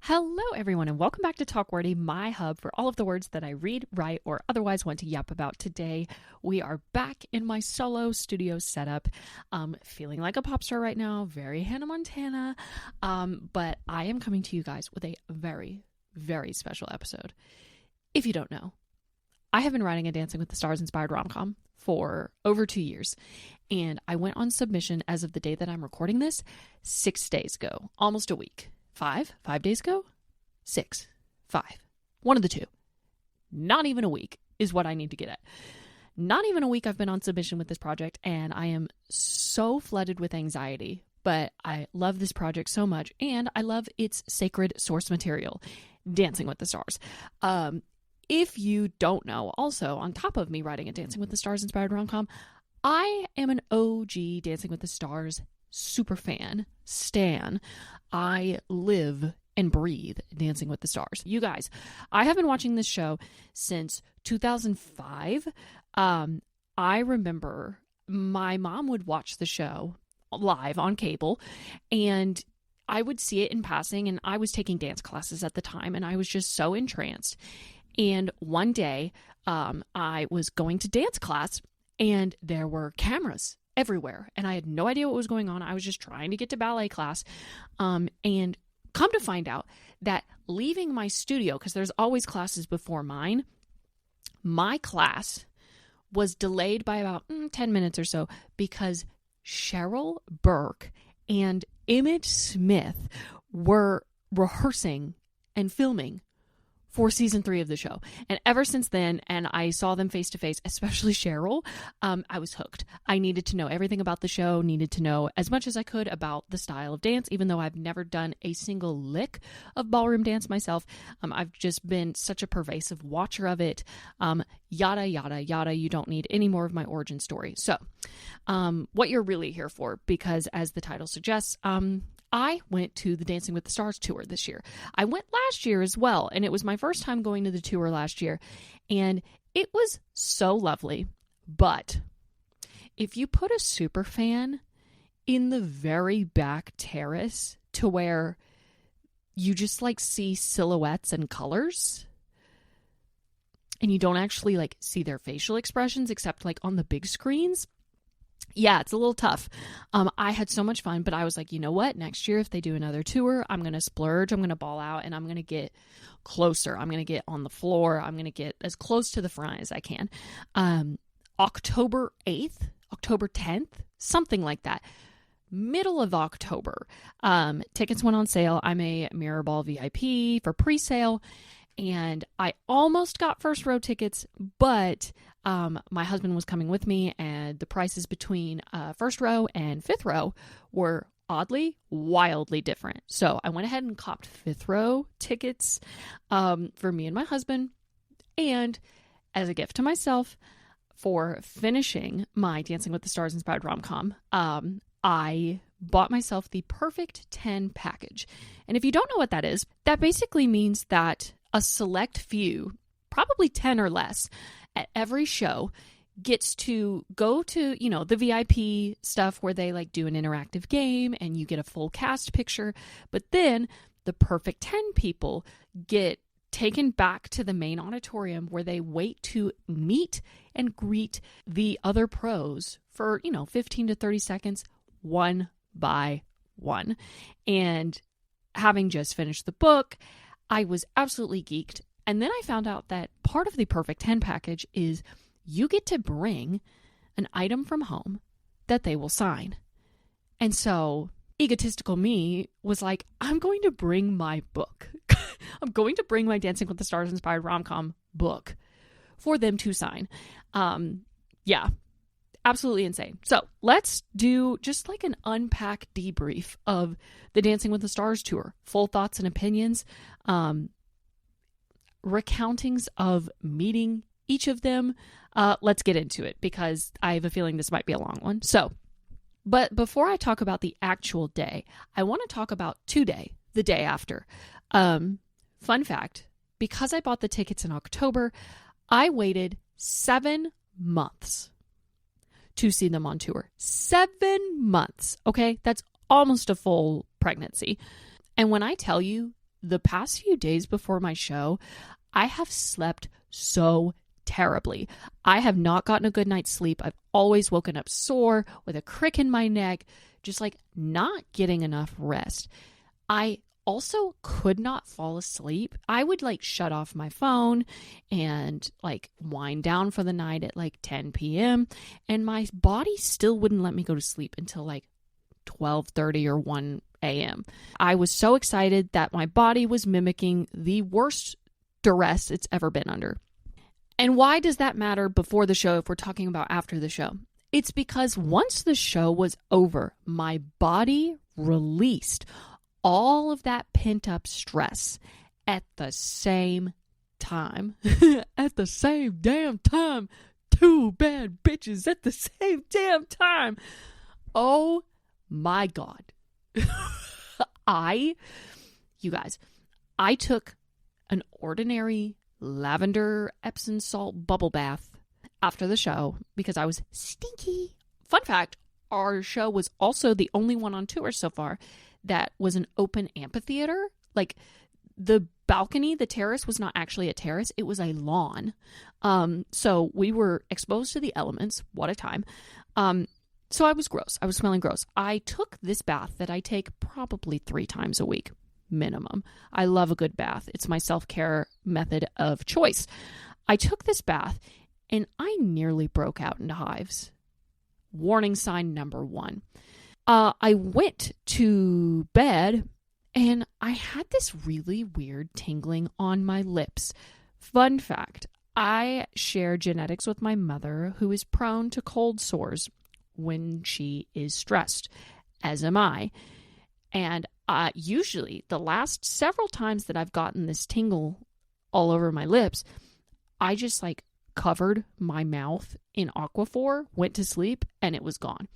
Hello, everyone, and welcome back to Talk Wordy, my hub for all of the words that I read, write, or otherwise want to yap about. Today, we are back in my solo studio setup. Feeling like a pop star right now, very Hannah Montana, but I am coming to you guys with a very, very special episode. If you don't know, I have been writing a Dancing with the Stars inspired rom-com for over 2 years, and I went on submission as of the day that I'm recording this 6 days ago, almost a week. 5 days ago? 6, 5. One of the two. Not even a week is what I need to get at. Not even a week I've been on submission with this project, and I am so flooded with anxiety. But I love this project so much, and I love its sacred source material, Dancing with the Stars. If you don't know, also, on top of me writing a Dancing with the Stars inspired rom-com, I am an OG Dancing with the Stars super fan, stan. I live and breathe Dancing with the Stars. You guys, I have been watching this show since 2005. I remember my mom would watch the show live on cable, and I would see it in passing, and I was taking dance classes at the time, and I was just so entranced. And one day, I was going to dance class, and there were cameras everywhere, and I had no idea what was going on. I was just trying to get to ballet class, and come to find out that leaving my studio, because there's always classes before mine, my class was delayed by about 10 minutes or so because Cheryl Burke and Emmett Smith were rehearsing and filming for season 3 of the show. And ever since then, and I saw them face to face, especially Cheryl, I was hooked. I needed to know everything about the show, needed to know as much as I could about the style of dance, even though I've never done a single lick of ballroom dance myself. I've just been such a pervasive watcher of it. Yada, yada, yada. You don't need any more of my origin story. So, what you're really here for, because as the title suggests, I went to the Dancing with the Stars tour this year. I went last year as well, and it was my first time going to the tour last year, and it was so lovely. But if you put a super fan in the very back terrace to where you just like see silhouettes and colors, and you don't actually like see their facial expressions except like on the big screens, yeah, it's a little tough. I had so much fun, but I was like, you know what? Next year, if they do another tour, I'm going to splurge. I'm going to ball out, and I'm going to get closer. I'm going to get on the floor. I'm going to get as close to the front as I can. October 8th, October 10th, something like that. Middle of October. Tickets went on sale. I'm a Mirrorball VIP for pre-sale, and I almost got first row tickets, but my husband was coming with me, and the prices between first row and fifth row were oddly, wildly different. So I went ahead and copped fifth row tickets for me and my husband, and as a gift to myself for finishing my Dancing with the Stars inspired rom-com, I bought myself the Perfect 10 package. And if you don't know what that is, that basically means that a select few, probably 10 or less, at every show gets to go to, you know, the VIP stuff where they like do an interactive game and you get a full cast picture. But then the Perfect 10 people get taken back to the main auditorium where they wait to meet and greet the other pros for, 15 to 30 seconds, one by one. And having just finished the book, I was absolutely geeked. And then I found out that part of the Perfect 10 package is you get to bring an item from home that they will sign. And so egotistical me was like, I'm going to bring my book. I'm going to bring my Dancing with the Stars inspired rom-com book for them to sign. Yeah, absolutely insane. So let's do just like an unpack debrief of the Dancing with the Stars tour. Full thoughts and opinions. Recountings of meeting each of them. Let's get into it because I have a feeling this might be a long one. But before I talk about the actual day, I want to talk about today, the day after. Fun fact, because I bought the tickets in October, I waited 7 months to see them on tour. 7 months. Okay. That's almost a full pregnancy. And when I tell you the past few days before my show, I have slept so terribly. I have not gotten a good night's sleep. I've always woken up sore with a crick in my neck, just like not getting enough rest. I also could not fall asleep. I would like shut off my phone and like wind down for the night at like 10 p.m. and my body still wouldn't let me go to sleep until like 12:30 or 1 a.m. I was so excited that my body was mimicking the worst duress it's ever been under. And why does that matter before the show if we're talking about after the show? It's because once the show was over, my body released all of that pent-up stress at the same time. At the same damn time. Two bad bitches at the same damn time. Oh my God. You guys, I took an ordinary lavender Epsom salt bubble bath after the show because I was stinky. Fun fact, our show was also the only one on tour so far that was an open amphitheater. Like the balcony, the terrace was not actually a terrace. It was a lawn. So we were exposed to the elements. What a time. So I was gross. I was smelling gross. I took this bath that I take probably 3 times a week, minimum. I love a good bath. It's my self-care method of choice. I took this bath and I nearly broke out into hives. Warning sign number 1. I went to bed and I had this really weird tingling on my lips. Fun fact, I share genetics with my mother, who is prone to cold sores when she is stressed, as am I. And usually the last several times that I've gotten this tingle all over my lips, I just like covered my mouth in Aquaphor, went to sleep, and it was gone.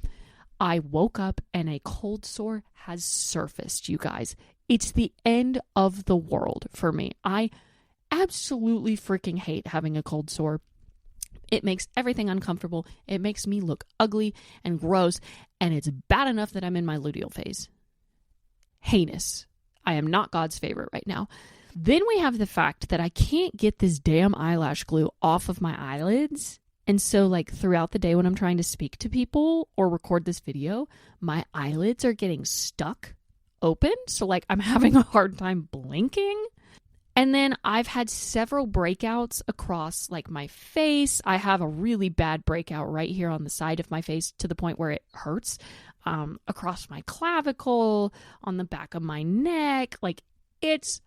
I woke up and a cold sore has surfaced, you guys. It's the end of the world for me. I absolutely freaking hate having a cold sore. It makes everything uncomfortable. It makes me look ugly and gross, and it's bad enough that I'm in my luteal phase. Heinous. I am not God's favorite right now. Then we have the fact that I can't get this damn eyelash glue off of my eyelids. And so like throughout the day when I'm trying to speak to people or record this video, my eyelids are getting stuck open. So like I'm having a hard time blinking. And then I've had several breakouts across like my face. I have a really bad breakout right here on the side of my face to the point where it hurts. Across my clavicle, on the back of my neck. Like it's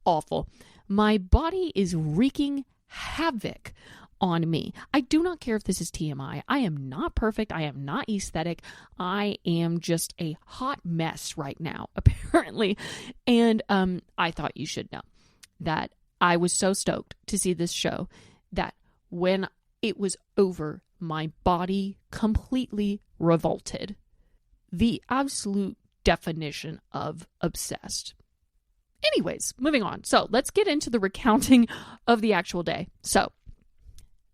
awful. My body is wreaking havoc on me. I do not care if this is TMI. I am not perfect. I am not aesthetic. I am just a hot mess right now, apparently. And I thought you should know that I was so stoked to see this show that when it was over, my body completely revolted. The absolute definition of obsessed. Anyways, moving on. So let's get into the recounting of the actual day. So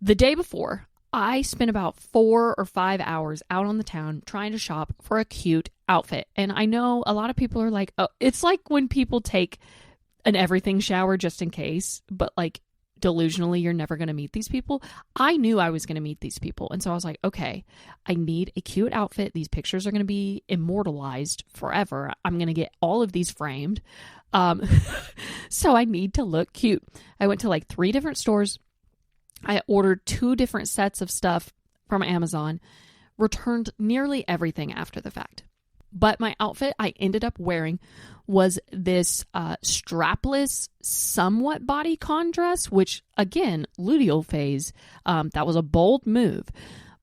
the day before, I spent about 4 or 5 hours out on the town trying to shop for a cute outfit. And I know a lot of people are like, oh, it's like when people take an everything shower just in case, but like delusionally, you're never going to meet these people. I knew I was going to meet these people. And so I was like, okay, I need a cute outfit. These pictures are going to be immortalized forever. I'm going to get all of these framed. So I need to look cute. I went to like 3 different stores. I ordered 2 different sets of stuff from Amazon, returned nearly everything after the fact. But my outfit I ended up wearing was this strapless, somewhat bodycon dress, which, again, luteal phase, that was a bold move.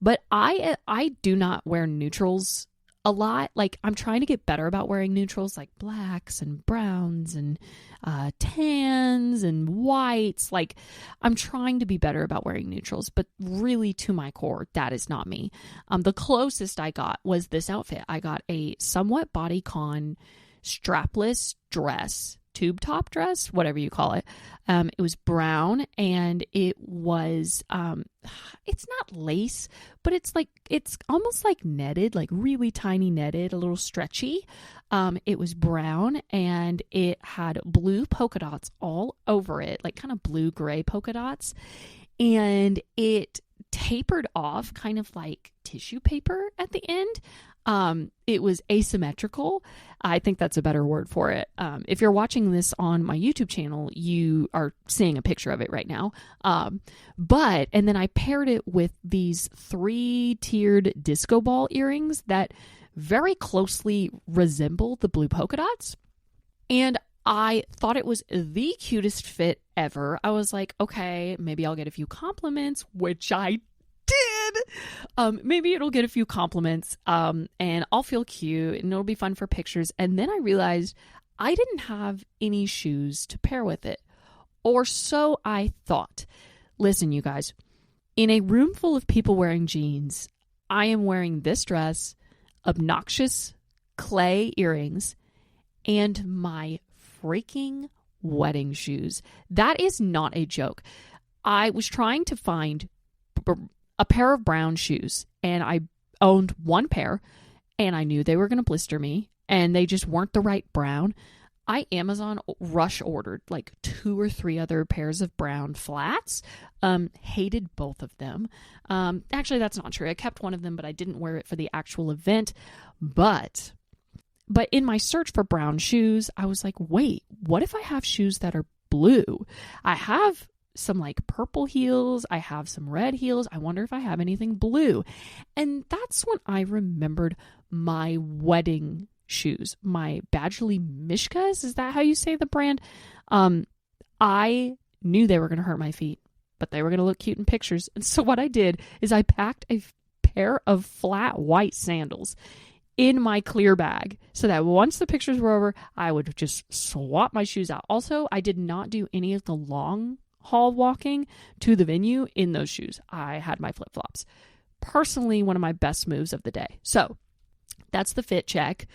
But I do not wear neutrals a lot. Like, I'm trying to get better about wearing neutrals, like blacks and browns and tans and whites. Like, I'm trying to be better about wearing neutrals, but really to my core, that is not me. The closest I got was this outfit. I got a somewhat bodycon strapless dress tube top dress, whatever you call it. It was brown, and it was, it's not lace, but it's almost like netted, like really tiny netted, a little stretchy. It was brown, and it had blue polka dots all over it, like kind of blue-gray polka dots. And it tapered off kind of like tissue paper at the end. It was asymmetrical. I think that's a better word for it. If you're watching this on my YouTube channel, you are seeing a picture of it right now. And then I paired it with these 3-tiered disco ball earrings that very closely resemble the blue polka dots. And I thought it was the cutest fit ever. I was like, okay, maybe I'll get a few compliments, which I did. Maybe it'll get a few compliments, and I'll feel cute, and it'll be fun for pictures. And then I realized I didn't have any shoes to pair with it, or so I thought. Listen, you guys, in a room full of people wearing jeans, I am wearing this dress, obnoxious clay earrings, and my freaking wedding shoes. That is not a joke. I was trying to find a pair of brown shoes, and I owned one pair, and I knew they were going to blister me, and they just weren't the right brown. I Amazon rush ordered like 2 or 3 other pairs of brown flats. Hated both of them. Actually, that's not true. I kept one of them, but I didn't wear it for the actual event. But in my search for brown shoes, I was like, wait, what if I have shoes that are blue? I have some like purple heels. I have some red heels. I wonder if I have anything blue. And that's when I remembered my wedding shoes, my Badgley Mischkas. Is that how you say the brand? I knew they were going to hurt my feet, but they were going to look cute in pictures. And so what I did is I packed a pair of flat white sandals in my clear bag so that once the pictures were over, I would just swap my shoes out. Also, I did not do any of the long haul walking to the venue in those shoes. I had my flip-flops. Personally, one of my best moves of the day. So that's the fit check.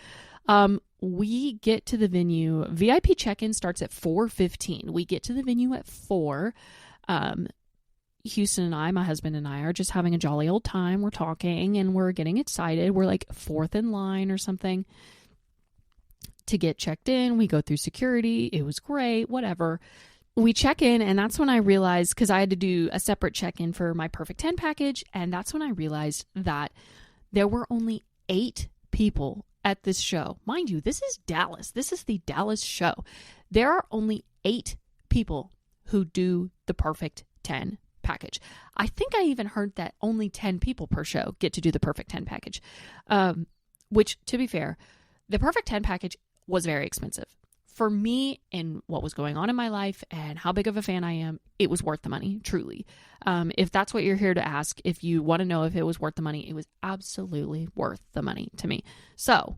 We get to the venue. VIP check-in starts at 4:15. We get to the venue at 4. Houston and I, my husband and I, are just having a jolly old time. We're talking and we're getting excited. We're like 4th in line or something to get checked in. We go through security. It was great, whatever. We check in, and that's when I realized, because I had to do a separate check-in for my Perfect 10 package, and that's when I realized that there were only 8 people at this show. Mind you, this is Dallas. This is the Dallas show. There are only 8 people who do the Perfect 10 package. I think I even heard that only 10 people per show get to do the Perfect 10 package, which, to be fair, the Perfect 10 package was very expensive. For me and what was going on in my life and how big of a fan I am, it was worth the money, truly. If that's what you're here to ask, if you want to know if it was worth the money, it was absolutely worth the money to me. So,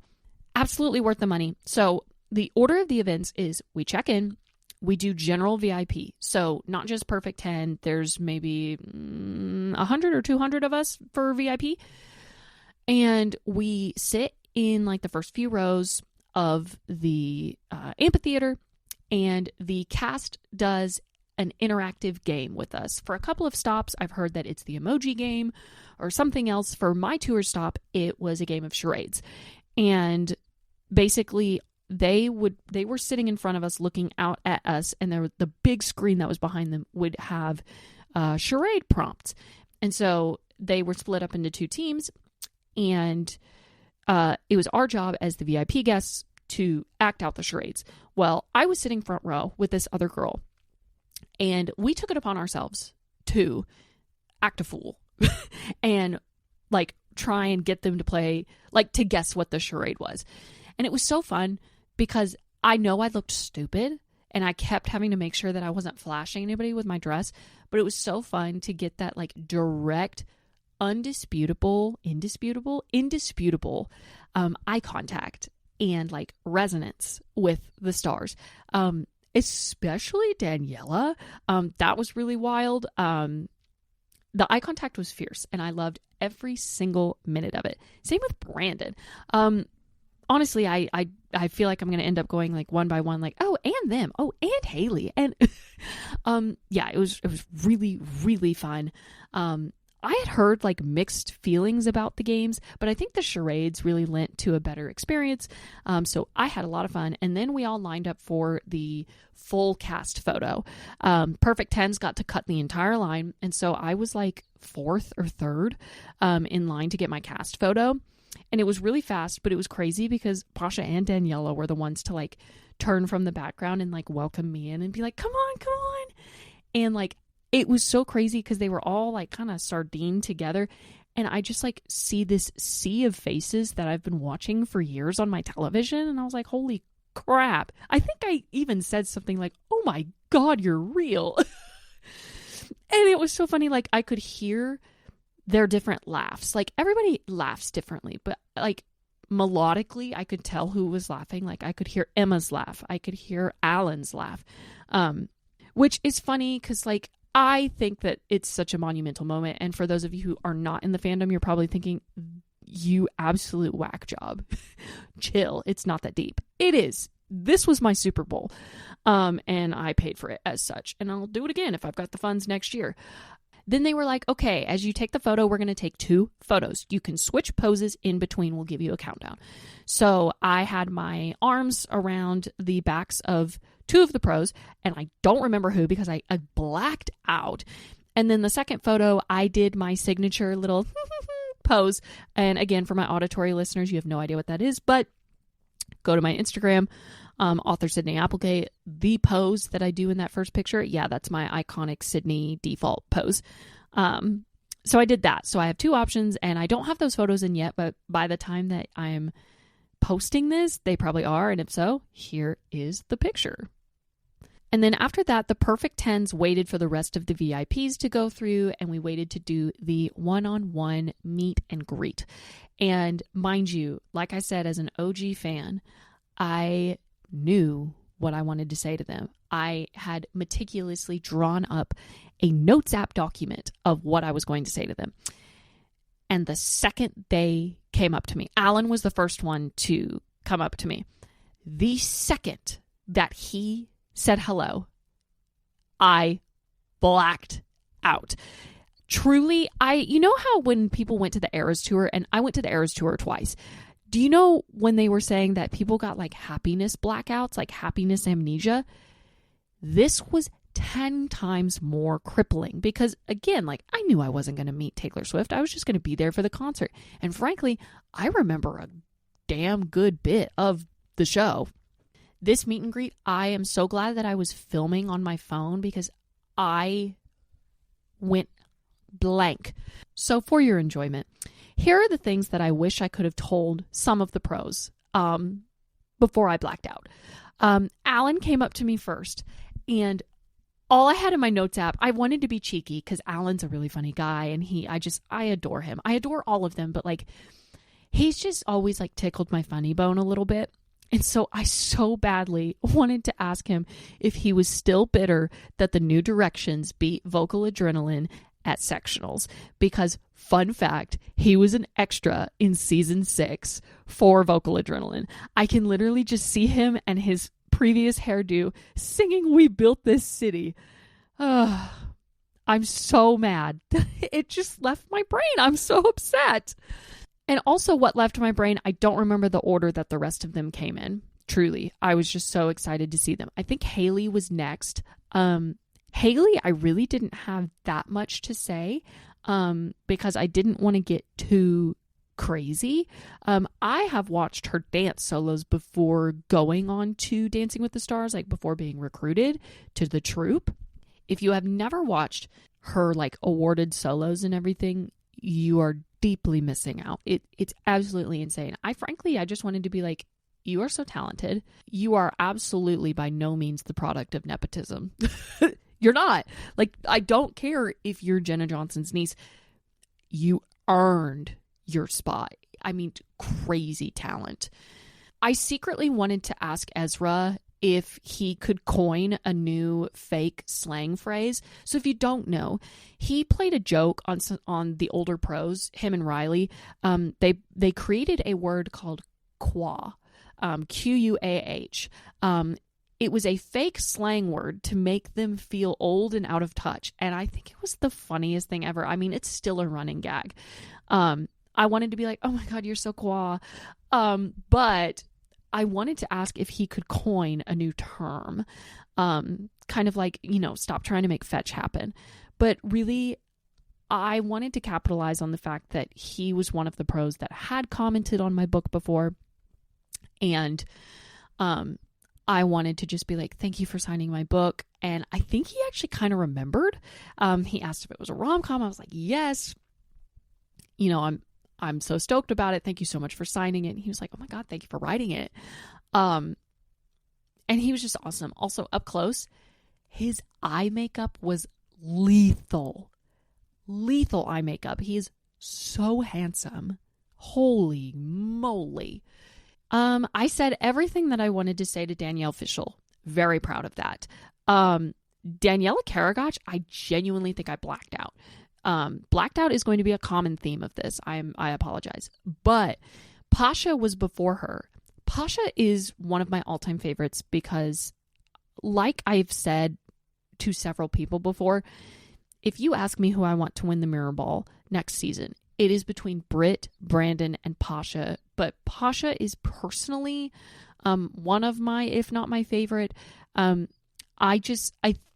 absolutely worth the money. So, the order of the events is we check in, we do general VIP. So, not just Perfect 10, there's maybe 100 or 200 of us for VIP. And we sit in like the first few rows of the amphitheater, and the cast does an interactive game with us. For a couple of stops, I've heard that it's the emoji game or something else. For my tour stop, it was a game of charades. And basically, they were sitting in front of us looking out at us, and the big screen that was behind them would have charade prompts. And so they were split up into 2 teams, and it was our job as the VIP guests to act out the charades. Well, I was sitting front row with this other girl, and we took it upon ourselves to act a fool and like try and get them to play, like to guess what the charade was. And it was so fun because I know I looked stupid and I kept having to make sure that I wasn't flashing anybody with my dress, but it was so fun to get that like direct, indisputable eye contact and like resonance with the stars, especially Daniela. That was really wild. The eye contact was fierce, and I loved every single minute of it. Same with Brandon. honestly, I feel like I'm going to end up going like one by one, like, oh, and them. Oh, and Haley. And yeah, it was really, really fun. I had heard like mixed feelings about the games, but I think the charades really lent to a better experience. So I had a lot of fun. And then we all lined up for the full cast photo. Perfect Tens got to cut the entire line. And so I was like fourth or third in line to get my cast photo. And it was really fast, but it was crazy because Pasha and Daniela were the ones to like turn from the background and like welcome me in and be like, come on, come on. And like, it was so crazy because they were all like kind of sardine together. And I just like see this sea of faces that I've been watching for years on my television. And I was like, holy crap. I think I even said something like, oh my God, you're real. And it was so funny. Like I could hear their different laughs. Like everybody laughs differently, but like melodically, I could tell who was laughing. Like I could hear Emma's laugh. I could hear Alan's laugh. Which is funny because like, I think that it's such a monumental moment. And for those of you who are not in the fandom, you're probably thinking, you absolute whack job. Chill. It's not that deep. It is. This was my Super Bowl. And I paid for it as such. And I'll do it again if I've got the funds next year. Then they were like, okay, as you take the photo, we're going to take 2 photos. You can switch poses in between. We'll give you a countdown. So I had my arms around the backs of 2 of the pros, and I don't remember who because I blacked out. And then the second photo, I did my signature little pose. And again, for my auditory listeners, you have no idea what that is, but go to my Instagram, author Sydney Applegate. The pose that I do in that first picture, yeah, that's my iconic Sydney default pose. So I did that. So I have 2 options, and I don't have those photos in yet, but by the time that I'm posting this, they probably are. And if so, here is the picture. And then after that, the Perfect Tens waited for the rest of the VIPs to go through, and we waited to do the one-on-one meet and greet. And mind you, like I said, as an OG fan, I knew what I wanted to say to them. I had meticulously drawn up a notes app document of what I was going to say to them. And the second they came up to me, Alan was the first one to come up to me. The second that he said hello, I blacked out. Truly, you know how when people went to the Eras Tour, and I went to the Eras Tour twice, do you know when they were saying that people got like happiness blackouts, like happiness amnesia? This was 10 times more crippling because, again, like I knew I wasn't going to meet Taylor Swift. I was just going to be there for the concert. And frankly, I remember a damn good bit of the show. This meet and greet, I am so glad that I was filming on my phone because I went blank. So for your enjoyment, here are the things that I wish I could have told some of the pros before I blacked out. Alan came up to me first, and all I had in my notes app, I wanted to be cheeky because Alan's a really funny guy, and I adore him. I adore all of them, but like he's just always like tickled my funny bone a little bit. And so I so badly wanted to ask him if he was still bitter that the New Directions beat Vocal Adrenaline at sectionals, because fun fact, he was an extra in season 6 for Vocal Adrenaline. I can literally just see him and his previous hairdo singing "We Built This City." I'm so mad. It just left my brain. I'm so upset. And also what left my brain, I don't remember the order that the rest of them came in. Truly, I was just so excited to see them. I think Haley was next. Haley, I really didn't have that much to say because I didn't want to get too crazy. I have watched her dance solos before going on to Dancing with the Stars, like before being recruited to the troupe. If you have never watched her like awarded solos and everything, you are deeply missing out. It's absolutely insane. I just wanted to be like, you are so talented. You are absolutely by no means the product of nepotism. You're not. Like, I don't care if you're Jenna Johnson's niece. You earned your spot. I mean, crazy talent. I secretly wanted to ask Ezra if he could coin a new fake slang phrase. So if you don't know, he played a joke on the older pros, him and Riley. They created a word called quah, Quah. It was a fake slang word to make them feel old and out of touch. And I think it was the funniest thing ever. I mean, it's still a running gag. I wanted to be like, oh my God, you're so quah. But I wanted to ask if he could coin a new term. Kind of like, stop trying to make fetch happen. But really, I wanted to capitalize on the fact that he was one of the pros that had commented on my book before. And I wanted to just be like, thank you for signing my book. And I think he actually kind of remembered. He asked if it was a rom-com. I was like, yes. I'm so stoked about it. Thank you so much for signing it. And he was like, oh my God, thank you for writing it. And he was just awesome. Also, up close, his eye makeup was lethal. Lethal eye makeup. He is so handsome. Holy moly. I said everything that I wanted to say to Danielle Fishel. Very proud of that. Daniela Karagach, I genuinely think I blacked out. Blacked out is going to be a common theme of this. I apologize. But Pasha was before her. Pasha is one of my all-time favorites because, like I've said to several people before, if you ask me who I want to win the Mirror Ball next season, it is between Britt, Brandon, and Pasha. But Pasha is personally one of my, if not my favorite. I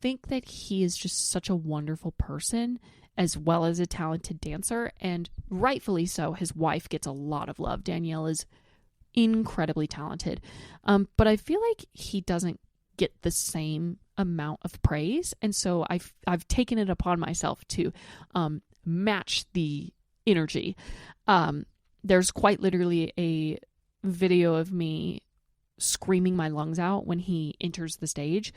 think that he is just such a wonderful person as well as a talented dancer, and rightfully so. His wife gets a lot of love. Danielle is incredibly talented, but I feel like he doesn't get the same amount of praise, and so I've taken it upon myself to match the energy. There's quite literally a video of me screaming my lungs out when he enters the stage.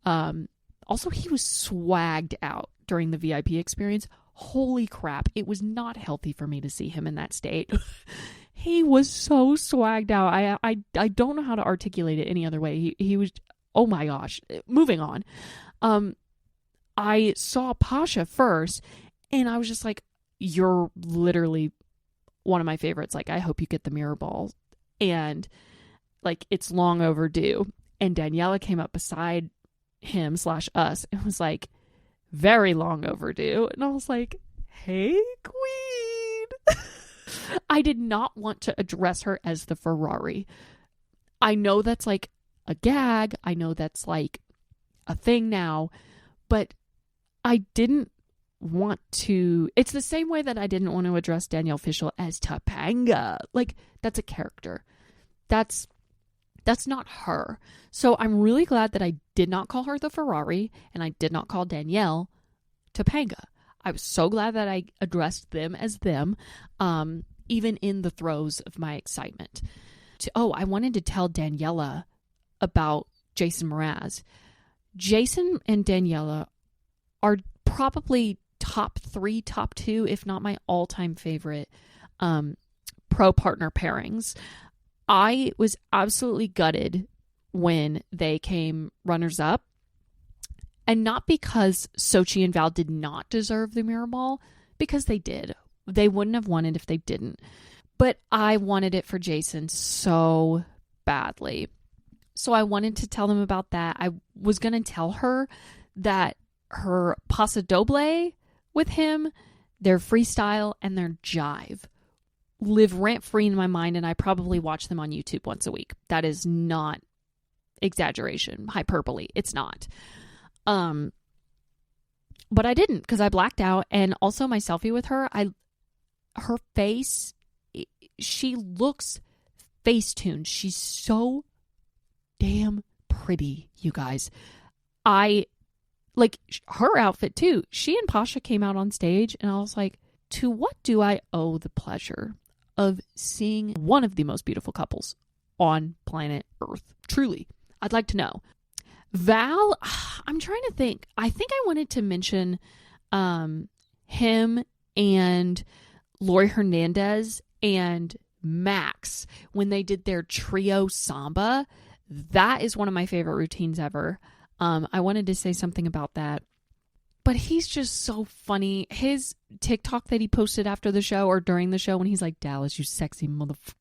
Also, he was swagged out during the VIP experience. Holy crap. It was not healthy for me to see him in that state. He was so swagged out. I don't know how to articulate it any other way. He was, oh my gosh. Moving on. I saw Pasha first and I was just like, you're literally one of my favorites. Like, I hope you get the Mirror Ball. And like, it's long overdue. And Daniela came up beside him / us and was like, very long overdue. And I was like, hey, queen. I did not want to address her as the Ferrari. I know that's like a gag. I know that's like a thing now, but I didn't want to. It's the same way that I didn't want to address Danielle Fishel as Topanga. Like, that's a character. That's not her. So I'm really glad that I did not call her the Ferrari and I did not call Danielle Topanga. I was so glad that I addressed them as them, even in the throes of my excitement. I wanted to tell Daniela about Jason Mraz. Jason and Daniela are probably top 3, top 2, if not my all-time favorite pro partner pairings. I was absolutely gutted when they came runners-up. And not because Sochi and Val did not deserve the Mirror Ball, because they did. They wouldn't have won it if they didn't. But I wanted it for Jason so badly. So I wanted to tell them about that. I was going to tell her that her Paso Doble with him, their freestyle, and their jive live rent-free in my mind, and I probably watch them on YouTube once a week. That is not exaggeration, hyperbole. It's not. But I didn't, because I blacked out. And also my selfie with her, her face, she looks face-tuned. She's so damn pretty, you guys. I like her outfit too. She and Pasha came out on stage and I was like, to what do I owe the pleasure of seeing one of the most beautiful couples on planet Earth? Truly, I'd like to know. Val, I'm trying to think. I think I wanted to mention him and Lori Hernandez and Max when they did their trio samba. That is one of my favorite routines ever. I wanted to say something about that. But he's just so funny. His TikTok that he posted after the show or during the show when he's like, Dallas, you sexy motherfucker.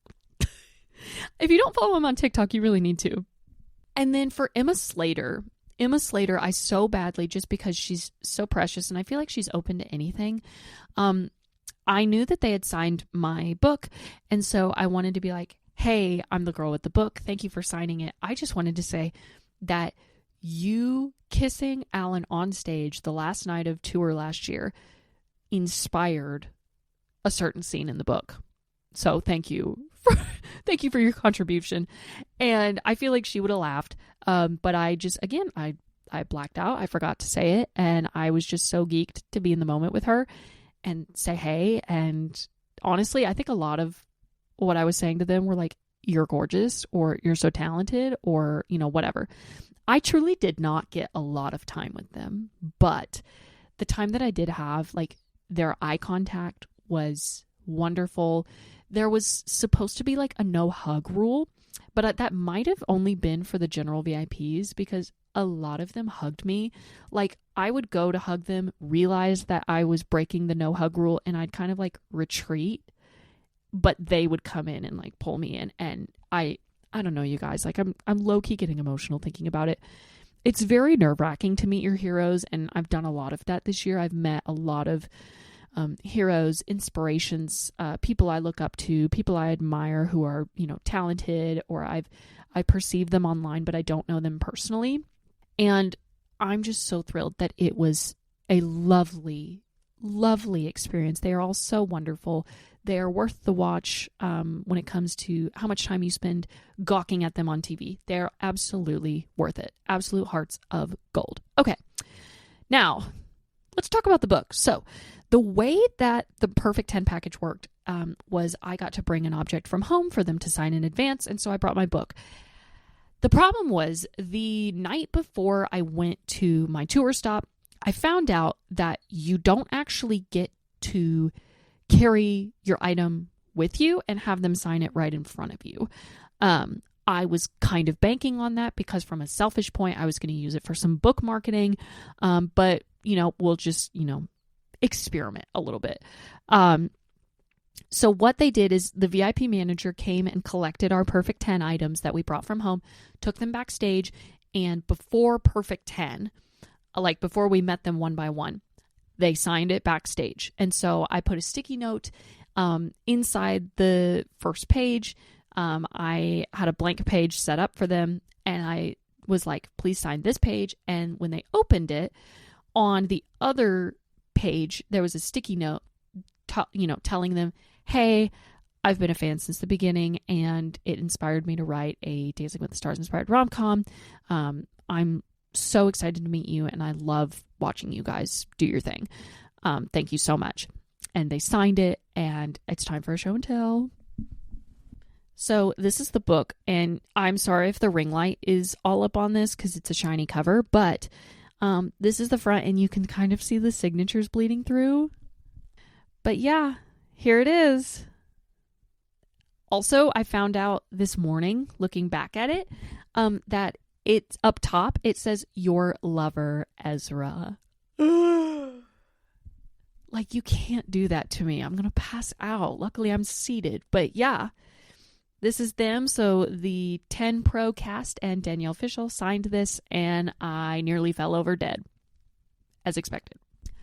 If you don't follow him on TikTok, you really need to. And then for Emma Slater, I so badly, just because she's so precious and I feel like she's open to anything. I knew that they had signed my book. And so I wanted to be like, hey, I'm the girl with the book. Thank you for signing it. I just wanted to say that you kissing Alan on stage the last night of tour last year inspired a certain scene in the book. So thank you for your contribution. And I feel like she would have laughed. But I just, again, I blacked out. I forgot to say it. And I was just so geeked to be in the moment with her and say hey. And honestly, I think a lot of what I was saying to them were like, you're gorgeous, or you're so talented, or, whatever. I truly did not get a lot of time with them, but the time that I did have, like, their eye contact was wonderful. There was supposed to be like a no hug rule, but that might have only been for the general VIPs, because a lot of them hugged me. Like, I would go to hug them, realize that I was breaking the no hug rule, and I'd kind of like retreat, but they would come in and like pull me in. And I don't know, you guys, like I'm low-key getting emotional thinking about it. It's very nerve-wracking to meet your heroes, and I've done a lot of that this year. I've met a lot of heroes, inspirations, people I look up to, people I admire who are, talented, or I perceive them online, but I don't know them personally. And I'm just so thrilled that it was a lovely, lovely experience. They are all so wonderful. They are worth the watch when it comes to how much time you spend gawking at them on TV. They're absolutely worth it. Absolute hearts of gold. Okay, now let's talk about the book. So the way that the Perfect 10 package worked was I got to bring an object from home for them to sign in advance, and so I brought my book. The problem was, the night before I went to my tour stop, I found out that you don't actually get to carry your item with you and have them sign it right in front of you. I was kind of banking on that because from a selfish point, I was going to use it for some book marketing. But, we'll just, experiment a little bit. So what they did is the VIP manager came and collected our Perfect 10 items that we brought from home, took them backstage, and before Perfect 10, like before we met them one by one, they signed it backstage. And so I put a sticky note inside the first page. I had a blank page set up for them, and I was like, please sign this page. And when they opened it, on the other page, there was a sticky note, telling them, hey, I've been a fan since the beginning, and it inspired me to write a Dancing with the Stars inspired rom-com. I'm so excited to meet you, and I love watching you guys do your thing. Thank you so much. And they signed it, and it's time for a show and tell. So this is the book, and I'm sorry if the ring light is all up on this because it's a shiny cover, but this is the front, and you can kind of see the signatures bleeding through. But yeah, here it is. Also, I found out this morning, looking back at it, that it's up top. It says, your lover, Ezra. Like, you can't do that to me. I'm going to pass out. Luckily, I'm seated. But yeah, this is them. So the 10 Pro cast and Danielle Fishel signed this, and I nearly fell over dead, as expected.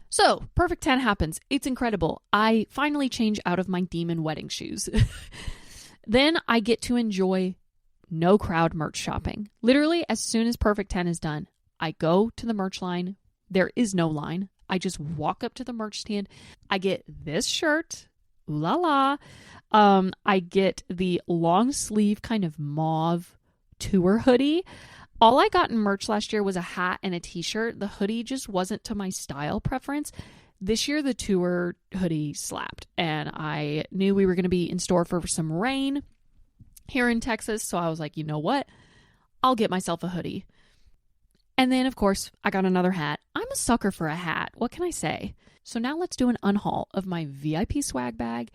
So, Perfect 10 happens. It's incredible. I finally change out of my demon wedding shoes. Then I get to enjoy no crowd merch shopping. Literally, as soon as Perfect 10 is done, I go to the merch line. There is no line. I just walk up to the merch stand. I get this shirt. Ooh la la. I get the long sleeve kind of mauve tour hoodie. All I got in merch last year was a hat and a t-shirt. The hoodie just wasn't to my style preference. This year, the tour hoodie slapped, and I knew we were going to be in store for some rain here in Texas, so I was like, you know what? I'll get myself a hoodie. And then, of course, I got another hat. I'm a sucker for a hat. What can I say? So now let's do an unhaul of my VIP swag bag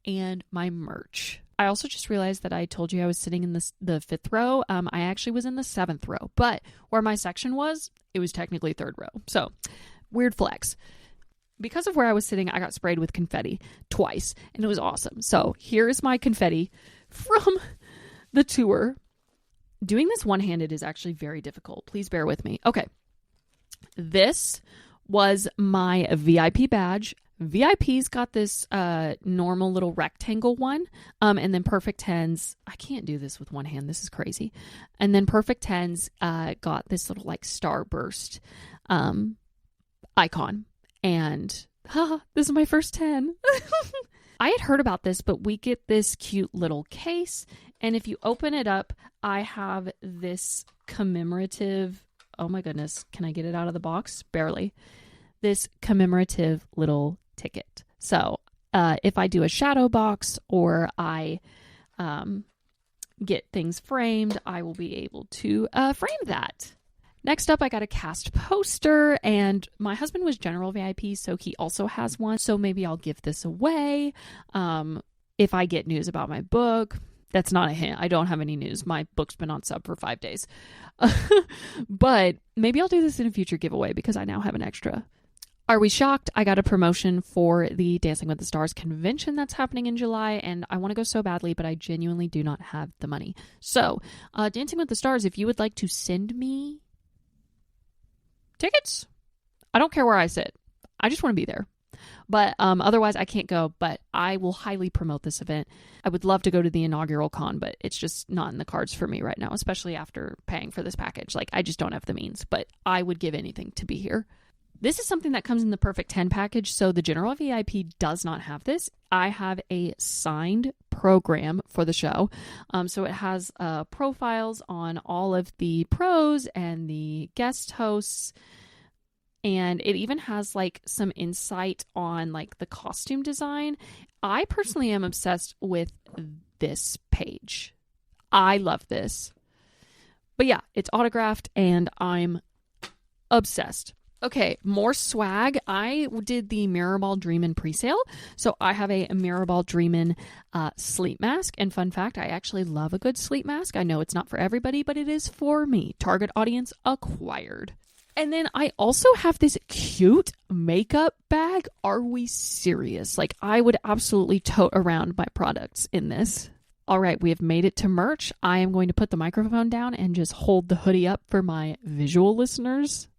and my merch. I also just realized that I told you I was sitting in the fifth row. I actually was in the seventh row, but where my section was, it was technically third row. So, weird flex. Because of where I was sitting, I got sprayed with confetti twice, and it was awesome. So, here is my confetti from the tour. Doing this one-handed is actually very difficult. Please bear with me. Okay. This was my VIP badge. VIP's got this normal little rectangle one, and then Perfect Tens. I can't do this with one hand. This is crazy. And then Perfect Tens got this little like starburst icon. And this is my first 10. I had heard about this, but we get this cute little case. And if you open it up, I have this commemorative, oh my goodness, can I get it out of the box? Barely. This commemorative little ticket. So if I do a shadow box or I get things framed, I will be able to frame that. Next up, I got a cast poster, and my husband was general VIP, so he also has one. So maybe I'll give this away if I get news about my book. That's not a hint. I don't have any news. My book's been on sub for 5 days. But maybe I'll do this in a future giveaway because I now have an extra. Are we shocked? I got a promotion for the Dancing with the Stars convention that's happening in July, and I want to go so badly, but I genuinely do not have the money. So, Dancing with the Stars, if you would like to send me tickets, I don't care where I sit. I just want to be there. But otherwise, I can't go, but I will highly promote this event. I would love to go to the inaugural con, but it's just not in the cards for me right now, especially after paying for this package. Like, I just don't have the means, but I would give anything to be here. This is something that comes in the Perfect 10 package, so the general VIP does not have this. I have a signed program for the show. So it has profiles on all of the pros and the guest hosts, and it even has like some insight on like the costume design. I personally am obsessed with this page. I love this. But yeah, it's autographed and I'm obsessed. Okay, more swag. I did the Mirrorball Dreamin' presale. So I have a Mirrorball Dreamin' sleep mask. And fun fact, I actually love a good sleep mask. I know it's not for everybody, but it is for me. Target audience acquired. And then I also have this cute makeup bag. Are we serious? Like, I would absolutely tote around my products in this. All right, we have made it to merch. I am going to put the microphone down and just hold the hoodie up for my visual listeners.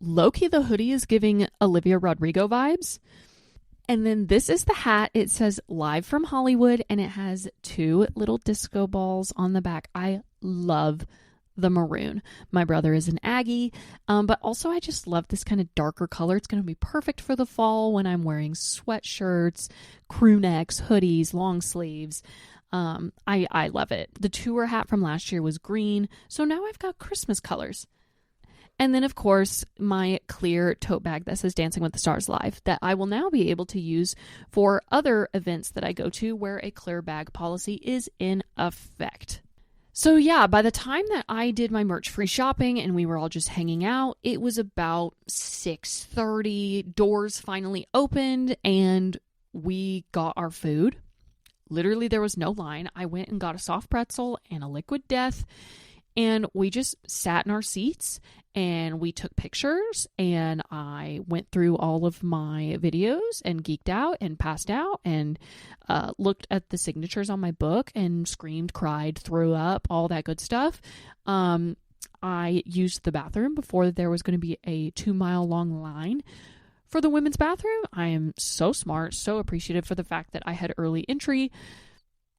Low-key, the hoodie is giving Olivia Rodrigo vibes. And then this is the hat. It says Live from Hollywood, and it has 2 little disco balls on the back. I love the maroon. My brother is an Aggie, but also I just love this kind of darker color. It's going to be perfect for the fall when I'm wearing sweatshirts, crew necks, hoodies, long sleeves. I love it. The tour hat from last year was green, so now I've got Christmas colors. And then, of course, my clear tote bag that says Dancing with the Stars Live that I will now be able to use for other events that I go to where a clear bag policy is in effect. So yeah, by the time that I did my merch free shopping and we were all just hanging out, it was about 6:30. Doors finally opened and we got our food. Literally, there was no line. I went and got a soft pretzel and a liquid death. And we just sat in our seats and we took pictures, and I went through all of my videos and geeked out and passed out and looked at the signatures on my book and screamed, cried, threw up, all that good stuff. I used the bathroom before there was going to be a 2-mile long line for the women's bathroom. I am so smart, so appreciative for the fact that I had early entry.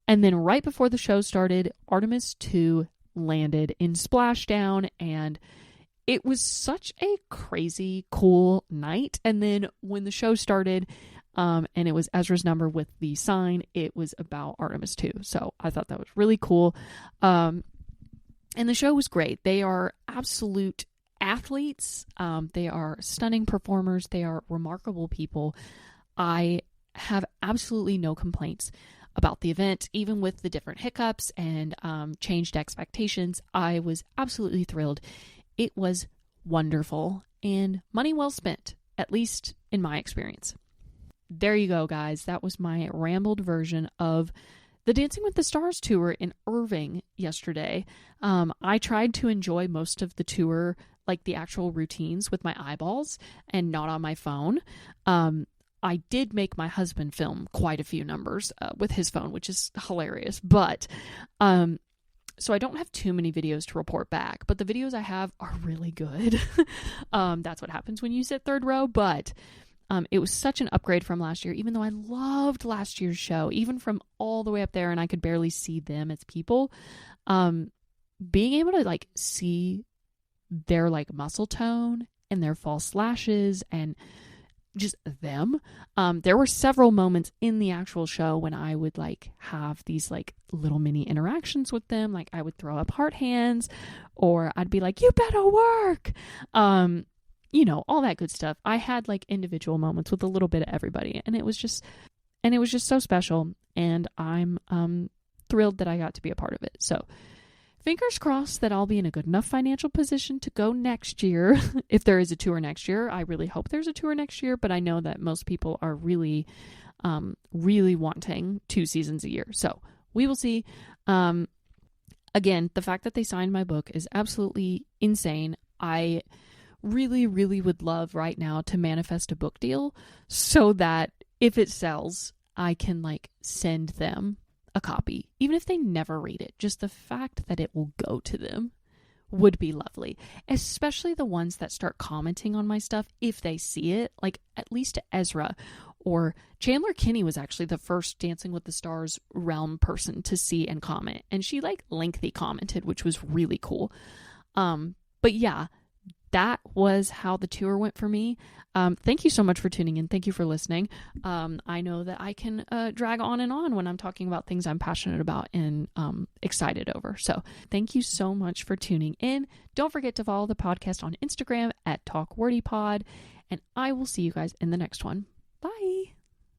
And then right before the show started, Artemis 2 landed in Splashdown, and it was such a crazy cool night. And then when the show started and it was Ezra's number with the sign, it was about Artemis 2, so I thought that was really cool. And the show was great. They are absolute athletes. They are stunning performers. They are remarkable people. I have absolutely no complaints about the event, even with the different hiccups and changed expectations. I was absolutely thrilled. It was wonderful and money well spent, at least in my experience. There you go, guys. That was my rambled version of the Dancing with the Stars tour in Irving yesterday. I tried to enjoy most of the tour like the actual routines with my eyeballs and not on my phone. I did make my husband film quite a few numbers with his phone, which is hilarious. But so I don't have too many videos to report back, but the videos I have are really good. That's what happens when you sit third row. But it was such an upgrade from last year, even though I loved last year's show, even from all the way up there and I could barely see them as people. Being able to like see their like muscle tone and their false lashes and just them. There were several moments in the actual show when I would like have these like little mini interactions with them. Like I would throw up heart hands, or I'd be like, you better work. You know, all that good stuff. I had like individual moments with a little bit of everybody, and it was just so special. And I'm thrilled that I got to be a part of it. So fingers crossed that I'll be in a good enough financial position to go next year. If there is a tour next year, I really hope there's a tour next year, but I know that most people are really, really wanting 2 seasons a year. So we will see. Again, the fact that they signed my book is absolutely insane. I really, really would love right now to manifest a book deal so that if it sells, I can like send them a copy, even if they never read it. Just the fact that it will go to them would be lovely, especially the ones that start commenting on my stuff if they see it, like at least Ezra or Chandler Kinney was actually the first Dancing with the Stars realm person to see and comment, and she like lengthy commented, which was really cool. But yeah, that was how the tour went for me. Thank you so much for tuning in. Thank you for listening. I know that I can drag on and on when I'm talking about things I'm passionate about and excited over. So thank you so much for tuning in. Don't forget to follow the podcast on Instagram at TalkWordyPod, and I will see you guys in the next one. Bye.